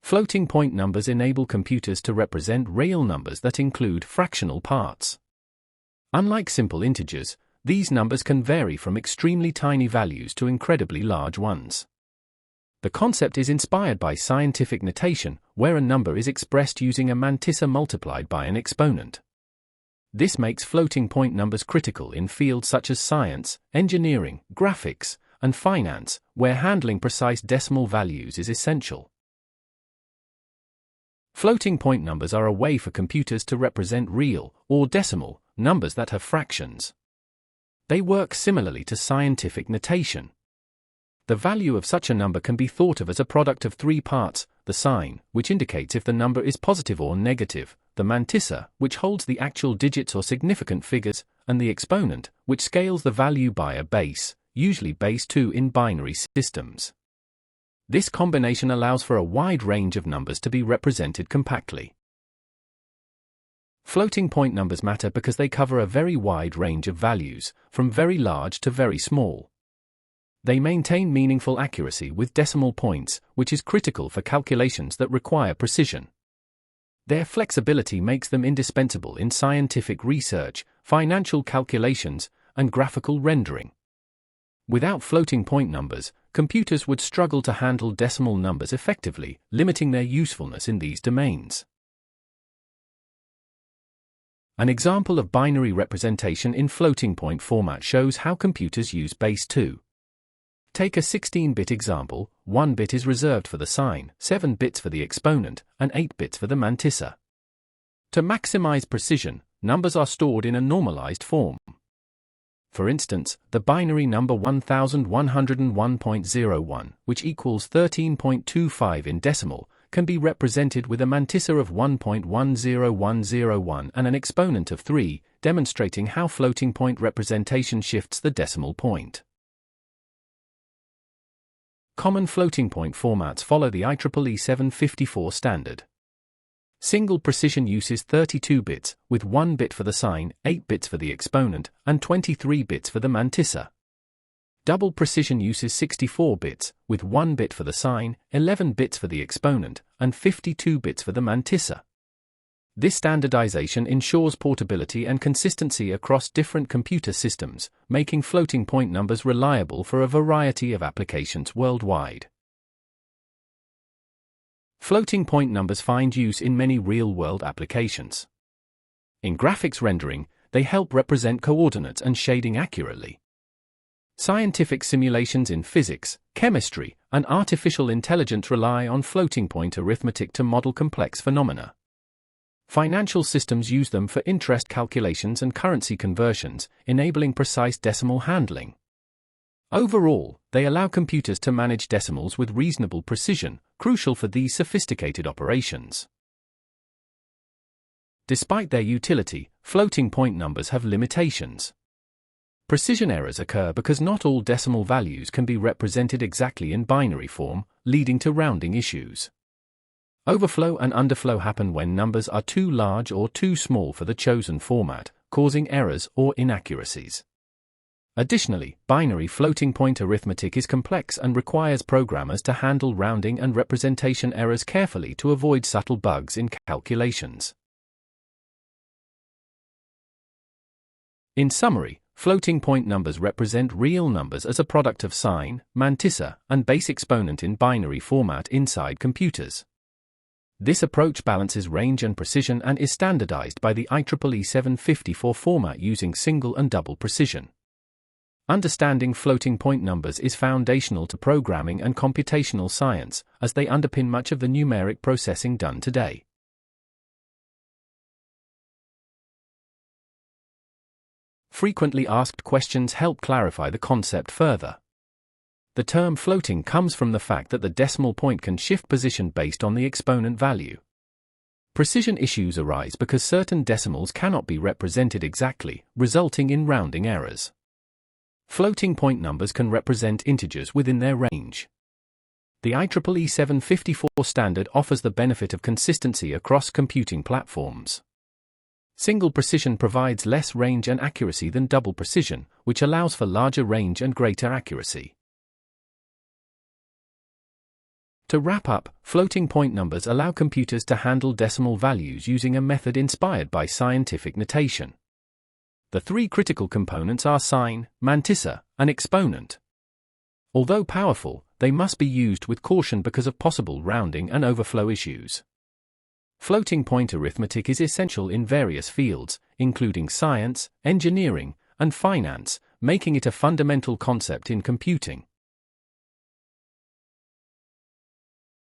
Floating point numbers enable computers to represent real numbers that include fractional parts. Unlike simple integers, these numbers can vary from extremely tiny values to incredibly large ones. The concept is inspired by scientific notation, where a number is expressed using a mantissa multiplied by an exponent. This makes floating point numbers critical in fields such as science, engineering, graphics, and finance, where handling precise decimal values is essential. Floating point numbers are a way for computers to represent real, or decimal, numbers that have fractions. They work similarly to scientific notation. The value of such a number can be thought of as a product of three parts: the sign, which indicates if the number is positive or negative, the mantissa, which holds the actual digits or significant figures, and the exponent, which scales the value by a base, usually base 2 in binary systems. This combination allows for a wide range of numbers to be represented compactly. Floating point numbers matter because they cover a very wide range of values, from very large to very small. They maintain meaningful accuracy with decimal points, which is critical for calculations that require precision. Their flexibility makes them indispensable in scientific research, financial calculations, and graphical rendering. Without floating point numbers, computers would struggle to handle decimal numbers effectively, limiting their usefulness in these domains. An example of binary representation in floating point format shows how computers use base 2. Take a 16-bit example: 1 bit is reserved for the sign, 7 bits for the exponent, and 8 bits for the mantissa. To maximize precision, numbers are stored in a normalized form. For instance, the binary number 1101.01, which equals 13.25 in decimal, can be represented with a mantissa of 1.10101 and an exponent of 3, demonstrating how floating point representation shifts the decimal point. Common floating point formats follow the IEEE 754 standard. Single precision uses 32 bits, with 1 bit for the sign, 8 bits for the exponent, and 23 bits for the mantissa. Double precision uses 64 bits, with 1 bit for the sign, 11 bits for the exponent, and 52 bits for the mantissa. This standardization ensures portability and consistency across different computer systems, making floating point numbers reliable for a variety of applications worldwide. Floating point numbers find use in many real-world applications. In graphics rendering, they help represent coordinates and shading accurately. Scientific simulations in physics, chemistry, and artificial intelligence rely on floating point arithmetic to model complex phenomena. Financial systems use them for interest calculations and currency conversions, enabling precise decimal handling. Overall, they allow computers to manage decimals with reasonable precision, crucial for these sophisticated operations. Despite their utility, floating point numbers have limitations. Precision errors occur because not all decimal values can be represented exactly in binary form, leading to rounding issues. Overflow and underflow happen when numbers are too large or too small for the chosen format, causing errors or inaccuracies. Additionally, binary floating point arithmetic is complex and requires programmers to handle rounding and representation errors carefully to avoid subtle bugs in calculations. In summary, floating point numbers represent real numbers as a product of sign, mantissa, and base exponent in binary format inside computers. This approach balances range and precision and is standardized by the IEEE 754 format using single and double precision. Understanding floating point numbers is foundational to programming and computational science, as they underpin much of the numeric processing done today. Frequently asked questions help clarify the concept further. The term floating comes from the fact that the decimal point can shift position based on the exponent value. Precision issues arise because certain decimals cannot be represented exactly, resulting in rounding errors. Floating point numbers can represent integers within their range. The IEEE 754 standard offers the benefit of consistency across computing platforms. Single precision provides less range and accuracy than double precision, which allows for larger range and greater accuracy. To wrap up, floating point numbers allow computers to handle decimal values using a method inspired by scientific notation. The three critical components are sign, mantissa, and exponent. Although powerful, they must be used with caution because of possible rounding and overflow issues. Floating point arithmetic is essential in various fields, including science, engineering, and finance, making it a fundamental concept in computing.